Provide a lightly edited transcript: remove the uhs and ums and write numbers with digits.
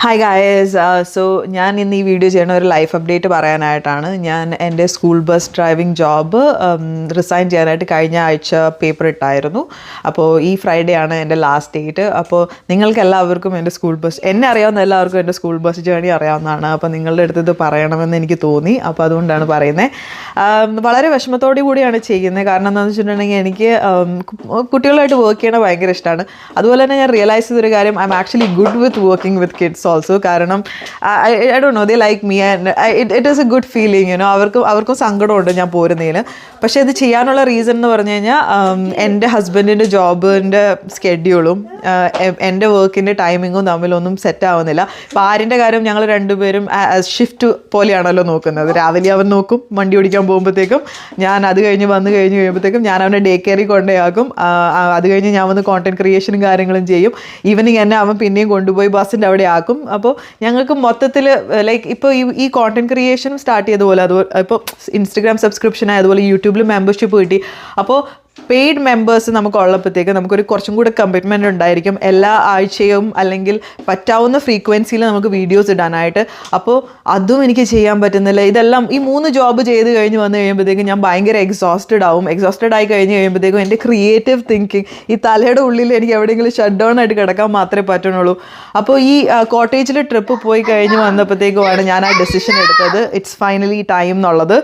Hi guys ഞാൻ ഇന്ന് ഈ വീഡിയോ ചെയ്യണ ഒരു ലൈഫ് അപ്ഡേറ്റ് പറയാനായിട്ടാണ്. ഞാൻ എൻ്റെ school bus driving job resign ചെയ്യാനായിട്ട് കഴിഞ്ഞ ആഴ്ച പേപ്പർ ഇട്ടായിരുന്നു. അപ്പോൾ ഈ ഫ്രൈഡേ ആണ് എൻ്റെ ലാസ്റ്റ് ഡേറ്റ്. അപ്പോൾ നിങ്ങൾക്ക് എല്ലാവർക്കും എൻ്റെ സ്കൂൾ ബസ്, എന്നെ അറിയാവുന്ന എല്ലാവർക്കും എൻ്റെ സ്കൂൾ ബസ് ജേണി അറിയാവുന്നതാണ്. അപ്പോൾ നിങ്ങളുടെ അടുത്ത് ഇത് പറയണമെന്ന് എനിക്ക് തോന്നി. അപ്പോൾ അതുകൊണ്ടാണ് പറയുന്നത്. വളരെ വിഷമത്തോടു കൂടിയാണ് ചെയ്യുന്നത്. കാരണം എന്താണെന്ന് വെച്ചിട്ടുണ്ടെങ്കിൽ എനിക്ക് കുട്ടികളായിട്ട് വർക്ക് ചെയ്യണത് ഭയങ്കര ഇഷ്ടമാണ്. അതുപോലെ തന്നെ ഞാൻ റിയലൈസ് ചെയ്തൊരു കാര്യം, I am actually good with working with kids also. കാരണം I don't know, they like me and it is a good feeling. You know, അവർക്കും സങ്കടമുണ്ട് ഞാൻ പോരുന്നതിന്. പക്ഷേ ഇത് ചെയ്യാനുള്ള റീസൺ എന്ന് പറഞ്ഞു കഴിഞ്ഞാൽ എൻ്റെ ഹസ്ബൻഡിൻ്റെ ജോബിൻ്റെ സ്കെഡ്യൂളും എൻ്റെ വർക്കിൻ്റെ ടൈമിങ്ങും തമ്മിലൊന്നും സെറ്റ് ആവുന്നില്ല. ഇപ്പോൾ ആരിൻ്റെ കാര്യം ഞങ്ങൾ രണ്ടുപേരും ഷിഫ്റ്റ് പോലെയാണല്ലോ നോക്കുന്നത്. രാവിലെ അവൻ നോക്കും, വണ്ടി ഓടിക്കാൻ പോകുമ്പോഴത്തേക്കും ഞാൻ അത് കഴിഞ്ഞ് വന്ന് കഴിയുമ്പോഴത്തേക്കും ഞാൻ അവനെ ഡേ കെയറിൽ കൊണ്ടുപോയാക്കും. അത് കഴിഞ്ഞ് ഞാൻ വന്ന് കോണ്ടന്റ് ക്രിയേഷനും കാര്യങ്ങളും ചെയ്യും. ഈവനിങ് എന്നെ അവൻ പിന്നെയും കൊണ്ടുപോയി ബസ്സിൻ്റെ അവിടെ ആക്കും. അപ്പോൾ ഞങ്ങൾക്ക് മൊത്തത്തിൽ ലൈക്ക് ഇപ്പോൾ ഈ കോണ്ടന്റ് ക്രിയേഷനും സ്റ്റാർട്ട് ചെയ്തതുപോലെ, അതുപോലെ ഇപ്പോൾ ഇൻസ്റ്റഗ്രാം സബ്സ്ക്രിപ്ഷൻ ആയതുപോലെ യൂട്യൂബിൽ മെമ്പർഷിപ്പ് കിട്ടി. അപ്പോൾ പെയ്ഡ് മെമ്പേഴ്സ് നമുക്ക് ഉള്ളപ്പോഴത്തേക്ക് നമുക്കൊരു കുറച്ചും കൂടെ കമ്മിറ്റ്മെൻറ്റ് ഉണ്ടായിരിക്കും. എല്ലാ ആഴ്ചയും അല്ലെങ്കിൽ പറ്റാവുന്ന ഫ്രീക്വൻസിയിൽ നമുക്ക് വീഡിയോസ് ഇടാനായിട്ട്. അപ്പോൾ അതും എനിക്ക് ചെയ്യാൻ പറ്റുന്നില്ല. ഇതെല്ലാം ഈ 3 ജോബ് ചെയ്ത് കഴിഞ്ഞ് വന്നു കഴിയുമ്പോഴത്തേക്കും ഞാൻ ഭയങ്കര എക്സോസ്റ്റഡ് ആയി കഴിഞ്ഞ് കഴിയുമ്പോഴത്തേക്കും എൻ്റെ ക്രിയേറ്റീവ് തിങ്കിങ്, ഈ തലയുടെ ഉള്ളിൽ എനിക്ക് എവിടെയെങ്കിലും ഷട്ട് ഡൗൺ ആയിട്ട് കിടക്കാൻ മാത്രമേ പറ്റുന്നുള്ളൂ. അപ്പോൾ ഈ കോട്ടേജിൽ ട്രിപ്പ് പോയി കഴിഞ്ഞ് വന്നപ്പോഴത്തേക്കുമാണ് ഞാൻ ആ ഡെസിഷൻ എടുത്തത്. ഇറ്റ്സ് ഫൈനലി ടൈം എന്നുള്ളത്.